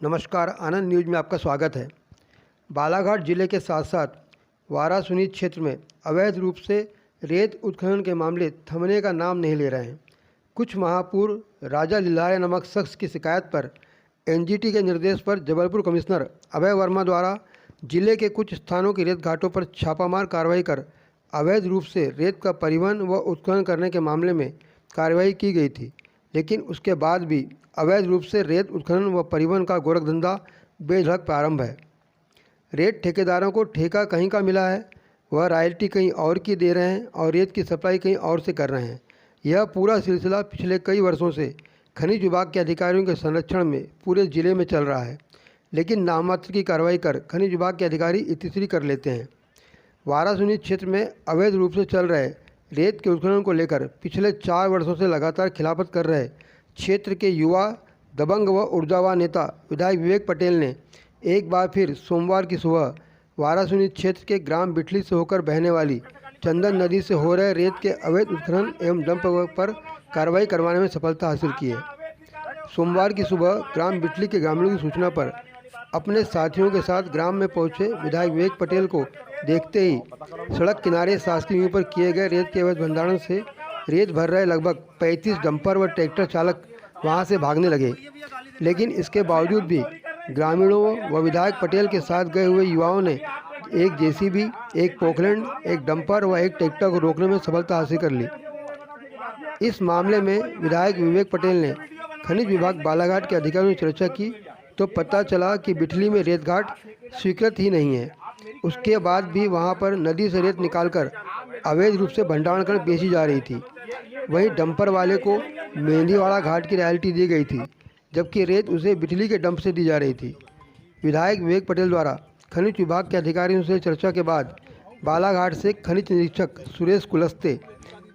नमस्कार, आनंद न्यूज़ में आपका स्वागत है। बालाघाट जिले के साथ साथ वारासुनी क्षेत्र में अवैध रूप से रेत उत्खनन के मामले थमने का नाम नहीं ले रहे हैं। कुछ माह पूर्व राजा लिलाया नामक शख्स की शिकायत पर एनजीटी के निर्देश पर जबलपुर कमिश्नर अभय वर्मा द्वारा जिले के कुछ स्थानों की रेत घाटों पर छापामार कार्रवाई कर अवैध रूप से रेत का परिवहन व उत्खनन करने के मामले में कार्रवाई की गई थी, लेकिन उसके बाद भी अवैध रूप से रेत उत्खनन व परिवहन का गोरखधंधा बेधड़क प्रारंभ है। रेत ठेकेदारों को ठेका कहीं का मिला है, वह रॉयल्टी कहीं और की दे रहे हैं और रेत की सप्लाई कहीं और से कर रहे हैं। यह पूरा सिलसिला पिछले कई वर्षों से खनिज विभाग के अधिकारियों के संरक्षण में पूरे जिले में चल रहा है, लेकिन नाममात्र की कार्रवाई कर खनिज विभाग के अधिकारी इतिश्री कर लेते हैं। वारासुनी क्षेत्र में अवैध रूप से चल रहे रेत के उत्खनन को लेकर पिछले 4 वर्षों से लगातार खिलाफत कर रहे क्षेत्र के युवा, दबंग व ऊर्जावान नेता विधायक विवेक पटेल ने एक बार फिर सोमवार की सुबह वारासुनी क्षेत्र के ग्राम बिठली से होकर बहने वाली चंदन नदी से हो रहे रेत के अवैध उत्खनन एवं डंप पर कार्रवाई करवाने में सफलता हासिल की है। सोमवार की सुबह ग्राम बिठली के ग्रामीणों की सूचना पर अपने साथियों के साथ ग्राम में पहुंचे विधायक विवेक पटेल को देखते ही सड़क किनारे शासकीय भूमि पर किए गए रेत के अवैध भंडारण से रेत भर रहे लगभग 35 डंपर व ट्रैक्टर चालक वहां से भागने लगे, लेकिन इसके बावजूद भी ग्रामीणों व विधायक पटेल के साथ गए हुए युवाओं ने एक जेसीबी, एक पोकलैंड, एक डंपर व एक ट्रैक्टर को रोकने में सफलता हासिल कर ली। इस मामले में विधायक विवेक पटेल ने खनिज विभाग बालाघाट के अधिकारियों से चर्चा की तो पता चला कि बिठली में रेत घाट स्वीकृत ही नहीं है। उसके बाद भी वहां पर नदी से रेत निकालकर अवैध रूप से भंडारण कर बेची जा रही थी। वहीं डंपर वाले को मेहंदीवाड़ा घाट की रॉयल्टी दी गई थी, जबकि रेत उसे बिठली के डंप से दी जा रही थी। विधायक विवेक पटेल द्वारा खनिज विभाग के अधिकारियों से चर्चा के बाद बालाघाट से खनिज निरीक्षक सुरेश कुलस्ते,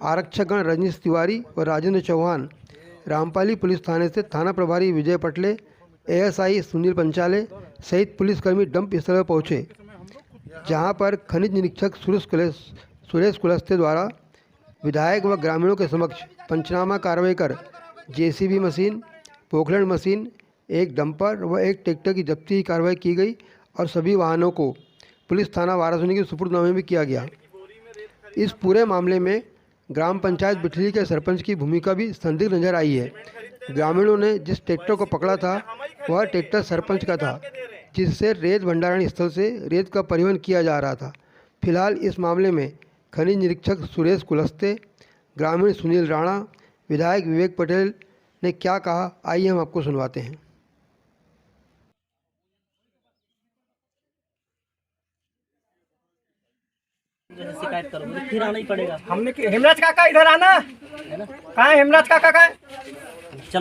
आरक्षकगण रजनीश तिवारी व राजेंद्र चौहान, रामपाली पुलिस थाने से थाना प्रभारी विजय पटले, एएसआई सुनील पंचाले सहित पुलिसकर्मी डंप स्थल पर पहुँचे, जहां पर खनिज निरीक्षक सुरेश कुलस्ते द्वारा विधायक व ग्रामीणों के समक्ष पंचनामा कार्रवाई कर जेसीबी मशीन, पोकलैंड मशीन, एक डंपर व एक ट्रैक्टर की जब्ती की कार्रवाई की गई और सभी वाहनों को पुलिस थाना वारासुनी के सुपुर्दनामे भी किया गया। इस पूरे मामले में ग्राम पंचायत बिठली के सरपंच की भूमिका भी संदिग्ध नजर आई है। ग्रामीणों ने जिस ट्रैक्टर को पकड़ा था वह ट्रैक्टर सरपंच का था, जिससे रेत भंडारण स्थल से रेत का परिवहन किया जा रहा था। फिलहाल इस मामले में खनिज निरीक्षक सुरेश कुलस्ते, ग्रामीण सुनील राणा, विधायक विवेक पटेल ने क्या कहा, आइए हम आपको सुनवाते हैं। शिकायत करोगे फिर आना ही पड़ेगा। हमने हेमराज काका इधर आना है ना? कहाँ है हेमराज काका? का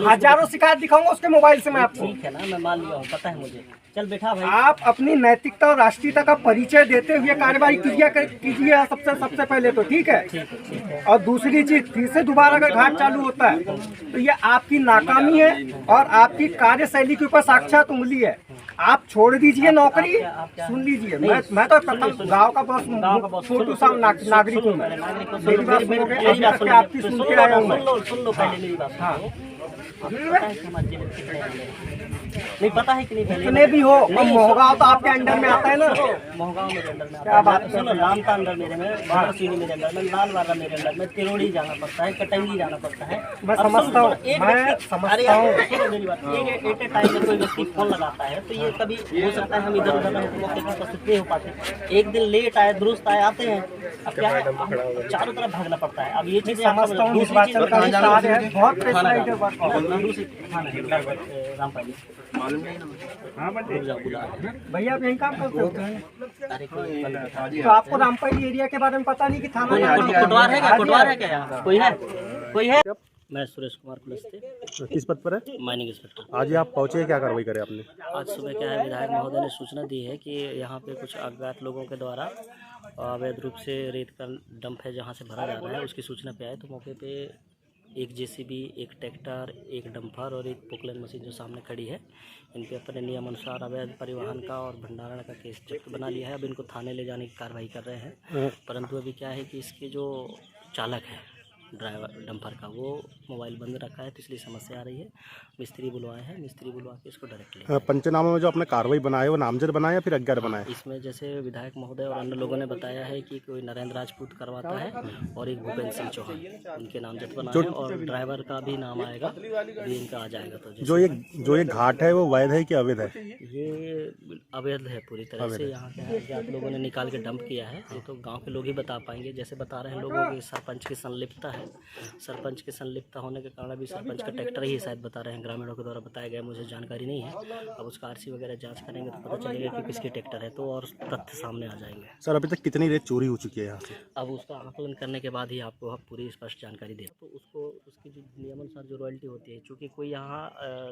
हजारों शिकायत दिखाऊंगा उसके मोबाइल से मैं आपको। ठीक है ना, मैं मान लिया हूँ, पता है मुझे। चल बैठा भाई। आप अपनी नैतिकता और राष्ट्रीयता का परिचय देते हुए कार्रवाई कीजिए सबसे पहले तो ठीक है। और दूसरी चीज, फिर से दोबारा अगर घाट चालू होता है तो ये आपकी नाकामी है और आपकी कार्यशैली के ऊपर साक्षात उंगली है। आप छोड़ दीजिए नौकरी। सुन लीजिए, मैं तो गाँव का बहुत छोटू सा नागरिक हूँ। मेरी बात सुनोगे? आपकी सुन के आया हूँ। सुन लो पहले मेरी बात। हाँ, नहीं पता है कि नहीं? कितने भी हो, मोहगांव तो आपके अंडर में आता है ना? मोहगांव मेरे अंडर में क्या बात है? सुनो, नामता अंडर मेरे में, वाराणसी मेरे अंडर में, लालवाड़ा मेरे अंडर में, तिरोड़ी जाना पड़ता है, कटंगी जाना पड़ता है। मैं समझता हूँ, मेरी बात। एक टाइम में कोई व्यक्ति फोन लगाता है तो ये कभी हो सकता है हम इधर उधर मौके पर उपस्थित नहीं हो पाते। एक दिन लेट आए, दुरुस्त आए, आते हैं। अब क्या है, चारों तरफ भागना पड़ता है। अब ये चीज़ समझता हूँ, रामपाली भैया आप यहीं काम करते होते हैं? तो आपको रामपाली एरिया के बारे में पता नहीं कि थाना कोटवार है क्या? कोटवार है क्या? यहाँ कोई है? कोई है? मैं सुरेश कुमार कुलस्ते। किस पद पर है? Mining inspector. आज आप पहुंचे, क्या कार्रवाई करे आपने? आज सुबह क्या है, विधायक महोदय ने सूचना दी है कि यहाँ पे कुछ अज्ञात लोगों के द्वारा अवैध रूप से रेत का डंप है जहाँ से भरा जा रहा है, उसकी सूचना पे आए तो मौके पे एक जेसीबी, एक ट्रैक्टर, एक डंपर और एक पोकलैंड मशीन जो सामने खड़ी है, इन पे अपने नियम अनुसार अवैध परिवहन का और भंडारण का केस बना लिया है। अब इनको थाने ले जाने की कार्रवाई कर रहे हैं, परंतु अभी क्या है कि इसके जो चालक है ड्राइवर डंपर का, वो मोबाइल बंद रखा है तो इसलिए समस्या आ रही है। मिस्त्री बुलवाए हैं, मिस्त्री बुलवा के इसको डायरेक्ट ले। पंचनामे में जो आपने कार्रवाई बनाई है वो नामजद बनाया या फिर अज्ञात बनाया? इसमें जैसे विधायक महोदय और अन्य लोगों ने बताया है कि कोई नरेंद्र राजपूत करवाता है और एक भूपेंद्र सिंह चौहान, उनके नामजद बनाए हैं और ड्राइवर का भी नाम आएगा, अभी इनका आ जाएगा। तो जो ये घाट है वो वैध है कि अवैध है? ये अवैध है पूरी तरह से। यहाँ क्या है कि आप लोगों ने निकाल के डंप किया है, ये तो गांव के लोग ही बता पाएंगे। जैसे बता रहे हैं लोगों की सरपंच की संलिप्तता है, सरपंच की संलिप्तता होने के कारण अभी सरपंच का ट्रैक्टर ही शायद बता रहे हैं, ग्रामीणों के द्वारा बताया गया, मुझे जानकारी नहीं है। अब उसका आरसी वगैरह जांच करेंगे तो पता चलेगा कि किसकी ट्रैक्टर है, तो और तथ्य सामने आ जाएंगे। सर अभी तक कितनी रेत चोरी हो चुकी है यहाँ से? अब उसका आकलन करने के बाद ही आपको पूरी स्पष्ट जानकारी दे, तो उसको उसकी जो नियमानुसार जो रॉयल्टी होती है, चूँकि कोई यहाँ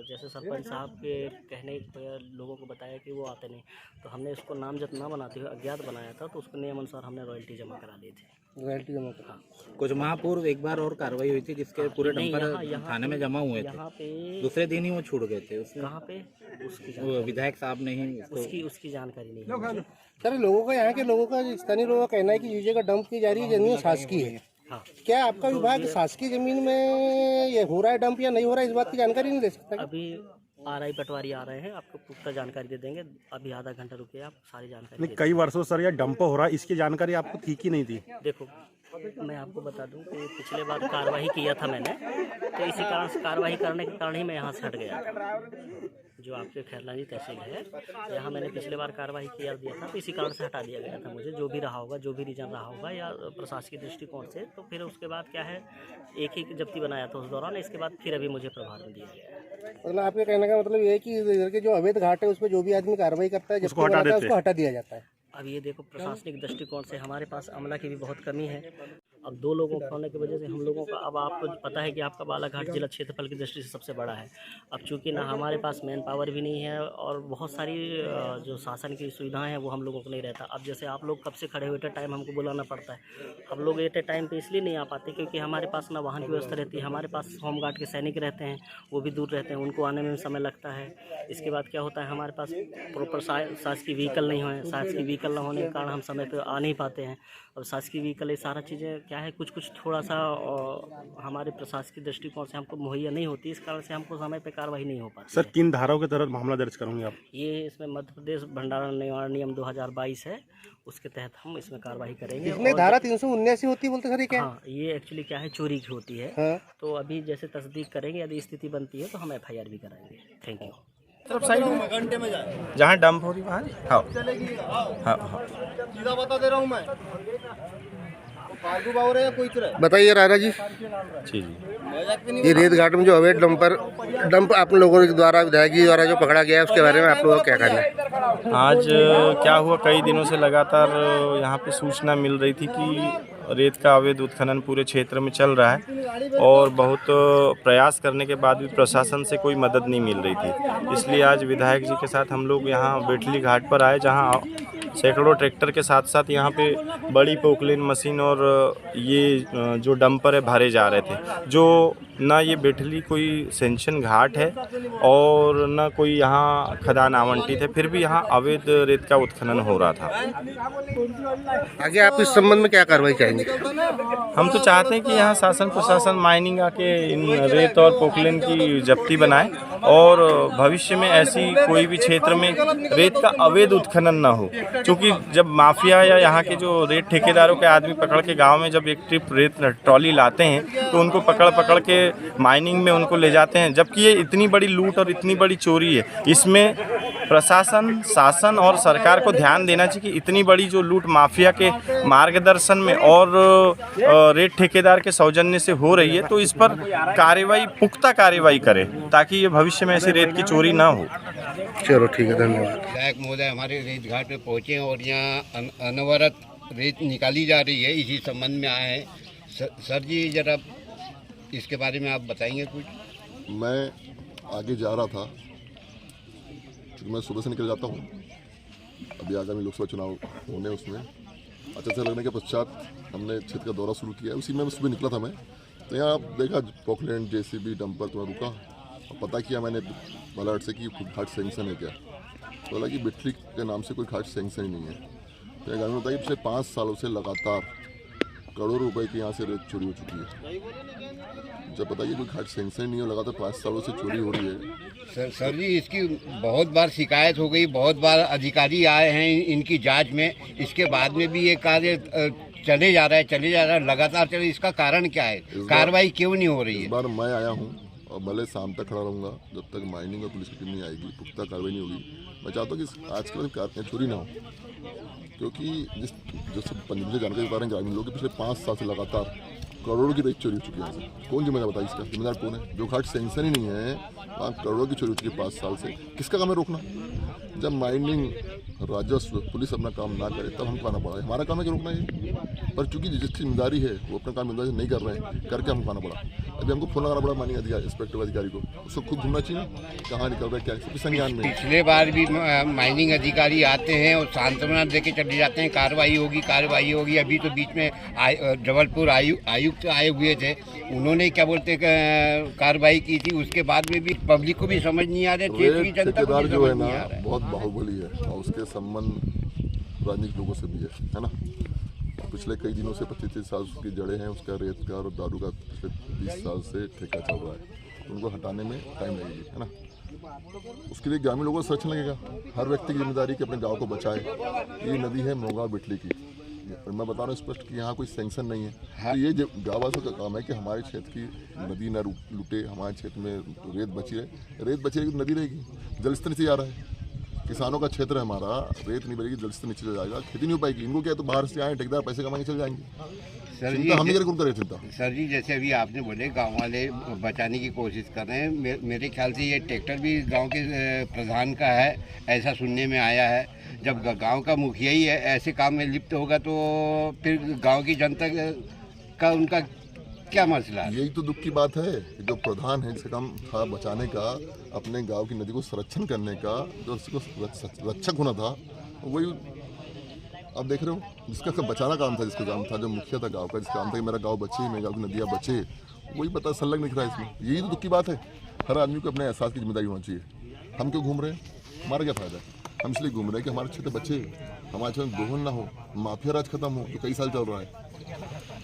जैसे सरपंच साहब के कहने पर लोगों को बताया कि वो आते नहीं, तो हमने उसको नामजद ना बनाते हुए अज्ञात बनाया था, तो उसको नियमानुसार हमने रॉयल्टी जमा करा दी थी। रॉयल्टी जमा करा। कुछ माह पूर्व एक बार और कार्रवाई हुई थी जिसके पूरे डंपर थाने में जमा हुए थे, दूसरे दिन ही वो छूट गए थे। कहाँ पे? उसकी विधायक साहब ने ही उसकी जानकारी नहीं है। सर लोगों का, यहाँ के लोगों का, स्थानीय लोगों का कहना है कि यूजे का डंप की जा रही है, जमीन शासकीय है। हाँ। क्या आपका विभाग शासकीय जमीन में ये हो रहा है डंप या नहीं हो रहा है, इस बात की जानकारी नहीं दे सकता? अभी आरआई पटवारी आ रहे हैं, आपको पुख्ता जानकारी दे देंगे। अभी आधा घंटा रुकिए, आप सारी जानकारी नहीं, कई वर्षों सर यह डंप हो रहा है, इसकी जानकारी आपको थी कि नहीं थी? देखो मैं आपको बता दूं कि पिछले बार कार्रवाई किया था मैंने, तो इसी कारण से कार्रवाई करने के कारण ही मैं यहाँ से हट गया था। जो आपके खैरलानी तहसील है, यहाँ मैंने पिछले बार कार्रवाई किया दिया था, तो इसी कारण से हटा दिया गया था मुझे। जो भी रहा होगा, जो भी रीजन रहा होगा या प्रशासकीय दृष्टिकोण से, तो फिर उसके बाद क्या है, एक ही जब्ती बनाया था उस दौरान, इसके बाद फिर अभी मुझे प्रभार में दिया गया है। मतलब आपके कहने का मतलब ये है कि इधर के जो अवैध घाट है उस पर जो भी आदमी कार्रवाई करता है, उसको हटा दिया जाता है। अब ये देखो, प्रशासनिक दृष्टिकोण से हमारे पास अमला की भी बहुत कमी है। अब 2 लोगों के होने की वजह से हम लोगों का, अब आपको पता है कि आपका बालाघाट जिला क्षेत्रफल की दृष्टि से सबसे बड़ा है। अब चूंकि ना हमारे पास मैन पावर भी नहीं है और बहुत सारी जो शासन की सुविधाएं हैं वो हम लोगों को नहीं रहता। अब जैसे आप लोग कब से खड़े हुए थे, टाइम हमको बुलाना पड़ता है। हम लोग एट ए टाइम पे इसलिए नहीं आ पाते क्योंकि हमारे पास ना वाहन की व्यवस्था रहती है, हमारे पास होमगार्ड के सैनिक रहते हैं, वो भी दूर रहते हैं, उनको आने में समय लगता है। इसके बाद क्या होता है, हमारे पास प्रॉपर शासकीय व्हीकल नहीं है, शासकीय व्हीकल न होने के कारण हम समय पर आ नहीं पाते हैं। और शासकीय व्हीकल, ये सारा चीज़ें क्या है, कुछ थोड़ा सा हमारे प्रशासकीय दृष्टिकोण से हमको मुहैया नहीं होती, इस कारण से हमको समय पे कार्रवाई नहीं हो पाती। सर किन धाराओं के तहत मामला दर्ज करेंगे आप? ये इसमें मध्य प्रदेश भंडारण निवारण नियम 2022 है, उसके तहत हम इसमें कार्रवाई करेंगे। इसमें धारा 379 होती बोलते सर, क्या? हाँ, ये एक्चुअली क्या है, चोरी की होती है। हाँ। तो अभी जैसे तस्दीक करेंगे, यदि स्थिति बनती है तो हम FIR भी कराएंगे। Thank you. जहाँ डंप हो रही वहाँ हाँ। सीधा बता दे रहा हूँ मैं। बताइए राणा जी, ये रेत घाट में जो अवैध डंप आप लोगों के द्वारा, विधायक जी द्वारा जो पकड़ा गया है, उसके बारे में आप लोगों का क्या कहना है? आज क्या हुआ, कई दिनों से लगातार यहाँ पे सूचना मिल रही थी कि रेत का अवैध उत्खनन पूरे क्षेत्र में चल रहा है और बहुत प्रयास करने के बाद भी प्रशासन से कोई मदद नहीं मिल रही थी। इसलिए आज विधायक जी के साथ हम लोग यहाँ बेटली घाट पर आए, जहाँ सैकड़ों ट्रैक्टर के साथ साथ यहाँ पे बड़ी पोकलेन मशीन और ये जो डंपर है भरे जा रहे थे। जो ना ये बेटली कोई सेंशन घाट है और ना कोई यहाँ खदान आवंटित है, फिर भी यहाँ अवैध रेत का उत्खनन हो रहा था। आगे आप इस संबंध में क्या कार्रवाई चाहेंगे? हम तो चाहते हैं कि यहाँ शासन प्रशासन माइनिंग आके इन रेत और पोकलेन की जब्ती बनाए और भविष्य में ऐसी कोई भी क्षेत्र में रेत का अवैध उत्खनन ना हो। क्योंकि जब माफिया या यहाँ के जो रेत ठेकेदारों के आदमी पकड़ के गांव में जब एक ट्रिप रेत ट्रॉली लाते हैं तो उनको पकड़ के माइनिंग में उनको ले जाते हैं, जबकि ये इतनी बड़ी लूट और इतनी बड़ी चोरी है। इसमें प्रशासन, शासन और सरकार को ध्यान देना चाहिए कि इतनी बड़ी जो लूट माफिया के मार्गदर्शन में और रेत ठेकेदार के सौजन्य से हो रही है, तो इस पर कार्रवाई, पुख्ता कार्रवाई करे ताकि ये भविष्य में ऐसी रेत की चोरी ना हो। चलो ठीक है, धन्यवाद। विधायक महोदय हमारे रेत घाट पे पहुँचे और यहाँ अनवरत रेत निकाली जा रही है, इसी संबंध में आए हैं। सर जी जरा इसके बारे में आप बताएंगे कुछ? मैं आगे जा रहा था, क्योंकि मैं सुबह से निकल जाता हूँ, अभी आगामी लोकसभा चुनाव होने उसमें अच्छे से लगने के पश्चात हमने क्षेत्र का दौरा शुरू किया। उसी में सुबह निकला था मैं, तो यहाँ देखा पोकलैंड JCB डंपर, तो मैं रुका और पता किया मैंने बालाघाट से कि घाट सेंक्शन है क्या। तो बोला कि बिटली के नाम से कोई घाट सेंक्शन ही नहीं है। तो ये गाँव में बताया कि पिछले 5 सालों से लगातार करोड़ों रुपए की यहाँ से रेत चोरी हो चुकी है। जब बताइए कोई घाट सेंक्शन नहीं हो, लगातार 5 सालों से चोरी हो रही है। सर जी इसकी बहुत बार शिकायत हो गई, बहुत बार अधिकारी आए हैं इनकी जांच में, इसके बाद में भी ये कार्य चले जा रहा है लगातार चले। इसका कारण क्या है, कार्रवाई क्यों नहीं हो रही है? इस बार मैं आया हूँ और भले शाम तक खड़ा रहूँगा जब तक माइनिंग और पुलिस की टीम नहीं आएगी, पुख्ता कार्रवाई नहीं होगी। मैं चाहता हूँ कि आजकल चोरी ना हो, क्योंकि जो पंजाब जानकारी बता रहे हैं ग्रामीण लोग कि पिछले 5 साल से लगातार करोड़ों की रेत चोरी हो चुकी है यहाँ से। कौन जिम्मेदार बताइए इसका? जिम्मेदार कौन है? जो घाट सेंक्शन ही नहीं है वहाँ करोड़ों की चोरी हो चुकी है 5 साल से। किसका काम है रोकना? जब माइनिंग राजस्व पुलिस अपना काम ना करे तब हमको आना पड़ा। हमारा काम है कि रोकना है, पर चूंकि जिसकी जिम्मेदारी है वो अपना काम ईमानदारी से नहीं कर रहे हैं, करके हमको आना पड़ा। अभी हमको फोन लगाना पड़ा माइनिंग अधिकारी, इंस्पेक्टर अधिकारी को, उसको खुद घूमना चाहिए कहाँ निकल रहा है, क्या सबके संज्ञान में। पिछले बार भी माइनिंग अधिकारी आते हैं और सांत्वना देके चले जाते हैं, कार्रवाई होगी। अभी तो बीच में जबलपुर आयुक्त आए हुए थे, उन्होंने क्या बोलते कार्रवाई की थी। उसके बाद में भी पब्लिक को भी समझ नहीं आ रहा, क्षेत्र की जनता को भी जो है समझ ना नहीं आ रहा है। बहुत बाहुबली है और उसके संबंध राजनीतिक लोगों से भी है ना। पिछले कई दिनों से 25-30 साल की जड़ें हैं उसका, रेत का और दारू का पिछले 20 साल से ठेका चल रहा है। उनको हटाने में टाइम लगेगी, है ना। उसके लिए ग्रामीण लोगों को सोचना लगेगा। हर व्यक्ति की जिम्मेदारी कि अपने गांव को बचाए। ये नदी है मोगांव बिटली की, और मैं बता रहा हूँ स्पष्ट कि यहाँ कोई सैंक्शन नहीं है। तो ये गाँववासियों का काम है कि हमारे क्षेत्र की नदी न लूटे, हमारे क्षेत्र में रेत बची रहे। रेत बची रहेगी तो नदी रहेगी। जलस्तर नीचे जा रहा है, किसानों का क्षेत्र है हमारा, रेत नहीं बनेगी, जलस्तर नीचे जाएगा, खेती नहीं हो पाएगी। इनको क्या है तो बाहर से आए ठेकेदार पैसे कमाएंगे चले जाएंगे। चिंता हम नहीं करें चिंता। सर जी जैसे अभी आपने बोले गांव वाले बचाने की कोशिश कर रहे हैं, मेरे ख्याल से ये ट्रैक्टर भी गांव के प्रधान का है, ऐसा सुनने में आया है। जब गांव का मुखिया ही ऐसे काम में लिप्त होगा तो फिर गांव की जनता का उनका क्या मसला है? यही तो दुख की बात है कि जो प्रधान है जिसका काम था बचाने का, अपने गांव की नदी को संरक्षण करने का, जो उसको रक्षक होना था, वही अब देख रहे हो जिसका बचाना काम था, जिसका काम था, जो मुखिया था गांव का, जिसका काम था कि मेरा गांव बचे, मेरे गांव की नदियाँ बचे, वही पता संलग्न दिख रहा है इसमें। यही तो दुख की बात है। हर आदमी को अपने एहसास की जिम्मेदारी होना चाहिए। हम क्यों घूम रहे हैं? हमारा क्या फायदा है? हम इसलिए घूम रहे हैं कि हमारे क्षेत्र बचे, हमारे क्षेत्र में दोहन ना हो, माफिया राज खत्म हो, जो कई साल चल रहा है।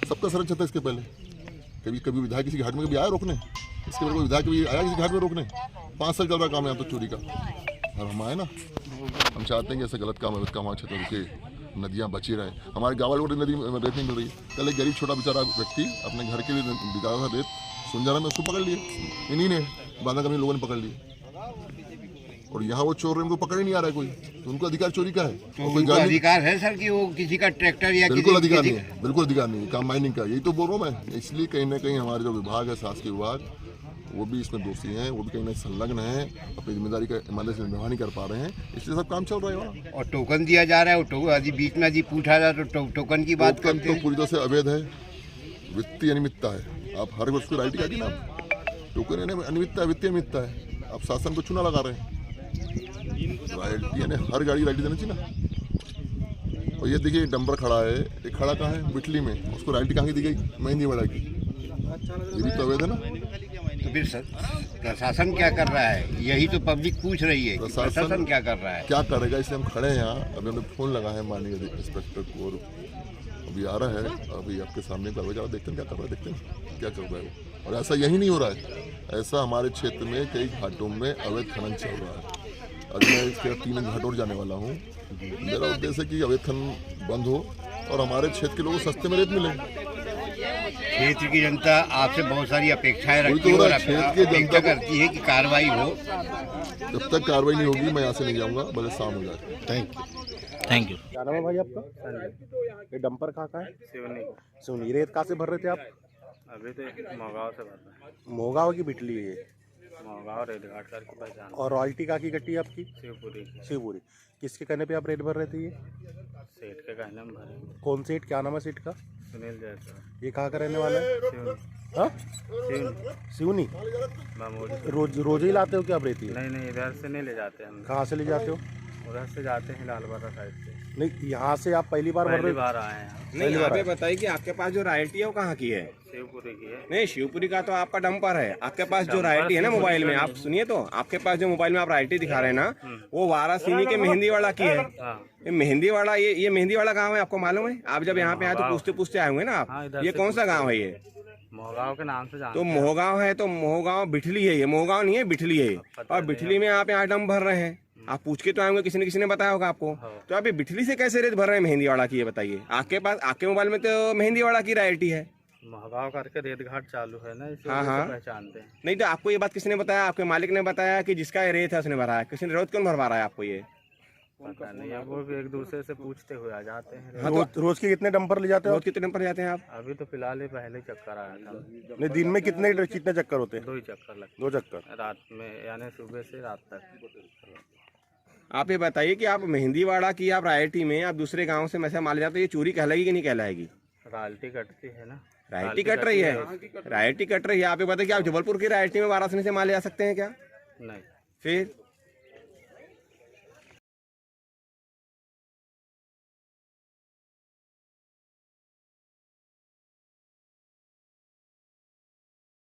सबका संरक्षण था इसके पहले। कभी विधायक किसी घाट में कभी आया रोकने? इसके पहले कोई विधायक कभी आया किसी घाट में रोकने? 5 साल चल रहा काम है यहाँ तो चोरी का, और हम आए ना। हम चाहते हैं कि ऐसा गलत काम है, हमारे क्षेत्र में रुके, नदियाँ बची रहे। हमारे गाँव वालों को नदी रेत नहीं मिल रही। कल एक गरीब छोटा बेचारा व्यक्ति अपने घर के लिए बिका था रेत सुनजाना में, उसको पकड़ लिए इन्हीं ने, बांधा कमी लोगों ने पकड़ लिए। और यहाँ वो चोर उनको पकड़ ही नहीं आ रहा है कोई, तो उनको अधिकार चोरी का है। तो उनको अधिकार है सर कि वो किसी का ट्रैक्टर या बिल्कुल अधिकार नहीं है, बिल्कुल अधिकार नहीं है। काम माइनिंग का, यही तो बोल रहा हूँ मैं। इसलिए कहीं ना कहीं हमारे जो विभाग है, शासकीय विभाग, वो भी इसमें दोषी हैं, वो भी कहीं ना संलग्न हैं, अपनी जिम्मेदारी का ईमानदारी से निर्वाह नहीं कर पा रहे हैं, इसलिए सब काम चल रहा है। और टोकन दिया जा रहा है, अभी बीच में पूछा जा रहा है तो टोकन की बात करते हैं। तो पूरी तरह से अवैध है, वित्तीय अनियमितता है। आप हर वर्ष को राइट आएगी ना, टोकन अनियमितता, वित्तीय अनियमितता है। आप शासन को चुना लगा रहे हैं। राइल्टी यानी हर गाड़ी राइल्टी देना चाहिए ना। और ये देखिए डंपर खड़ा है, ये खड़ा कहाँ है? बिटली में, उसको राइल्टी कहाँ की दी गई? महेंद्री वाला की। ये भी तो अवैध है ना। तो फिर प्रशासन क्या कर रहा है? यही तो पब्लिक पूछ रही है, प्रशासन क्या कर रहा है? क्या करेगा? इसलिए हम खड़े हैं यहाँ। अभी हमें फोन लगा है माननीय इंस्पेक्टर को, और अभी आ रहा है। अभी आपके सामने देखते हैं क्या कर रहा है, देखते हैं क्या कर रहा है। और ऐसा यही नहीं हो रहा है, ऐसा हमारे क्षेत्र में कई घाटों में अवैध खनन चल रहा है। अभी मैं इसके 3 घाट और जाने वाला हूँ। मेरा उद्देश्य है कि अवैध खनन बंद हो और हमारे क्षेत्र के लोगों को सस्ते में रेत मिले। क्षेत्र की जनता आपसे बहुत सारी अपेक्षाएं रखती है और अपेक्षा करती है कि कार्रवाई हो। जब तक कार्रवाई नहीं होगी मैं यहाँ से नहीं जाऊँगा, भले शाम हो जाए। Thank you. क्या नाम है भाई आपका? ये डंपर कहाँ का है? सिवनी। रेत कहाँ से भर रहे थे आप? अभी तो मोगांव से भर रहे हैं। मोगांव की बिटली है ये? मोगांव रेत घाट सर की पहचान। और रॉयल्टी कहाँ की कट्टी आपकी? शिवपुरी। किसके कहने पे आप रेत भर रहे थे? ये सेठ के कहने में भरे। कौन सेठ? क्या नाम है सेठ का? सुनील जैसा। ये कहाँ का रहने वाला है? हाँ सिवनी। रोज ही लाते हो क्या आप रेती? नहीं, इधर से नहीं ले जाते हम। कहाँ से ले जाते हो? उधर से जाते हैं लालबारा साइड से। नहीं, यहाँ से आप पहली बार भर रहे हो? बार आए हैं। नहीं, यहाँ पे बताइए कि आपके पास जो रायल्टी है वो कहाँ की है? शिवपुरी की है। नहीं, शिवपुरी का तो आपका डंपर है। आपके पास जो रायल्टी है ना मोबाइल में, आप सुनिए तो, आपके पास जो मोबाइल में आप रायल्टी दिखा रहे हैं ना, वो वारासिनी के मेहंदीवाड़ा की है। ये मेहंदीवाड़ा, ये मेहंदीवाड़ा गाँव है, आपको मालूम है? आप जब यहाँ पे आए तो पूछते पूछते आए होंगे ना आप। ये कौन सा गाँव है ये? मोहगांव के नाम से जानते तो मोहगांव है, तो मोहगांव बिठली है, ये मोहगांव नहीं है, बिठली है। और बिठली में आप यहाँ डंप भर रहे हैं। आप पूछ के तो आएंगे, किसी न किसी ने बताया होगा आपको। तो आप ये बिठली से कैसे रेत भर रहे हैं मेहंदीवाड़ा की, ये बताइए। आपके पास, आपके मोबाइल में तो मेहंदीवाड़ा की रायल्टी है। मोहगांव करके रेत घाट चालू है ना, इसे हाँ। पहचानते हैं। नहीं तो आपको ये बात किसने बताया? आपके मालिक ने बताया कि जिसका ये रेत है उसने भरा है? किसी ने रोज क्यों भरवा रहा है आपको ये? पता नहीं, अब वो भी एक दूसरे से पूछते हुए आ जाते हैं। हाँ, तो रोज के कितने डंपर ले जाते हो? रोज कितने डंपर जाते हैं आप? अभी तो फिलहाल ही पहले चक्कर आया था। नहीं, दिन में कितने चक्कर होते हैं? 2 ही चक्कर लगते 2 चक्कर रात में, यानी सुबह से रात तक। आप ये बताइए कि आप मेहंदीवाड़ा की आप रायल्टी में आप दूसरे गांव से मैसे माल जाते, ये चोरी कहलाएगी कि नहीं कहलाएगी? रॉयल्टी कटती है ना। रायल्टी कट रही है, रायल्टी कट रही है। आप ये बताइए कि आप जबलपुर की रायल्टी में वाराणसी से माल ले जा सकते हैं क्या? नहीं। फिर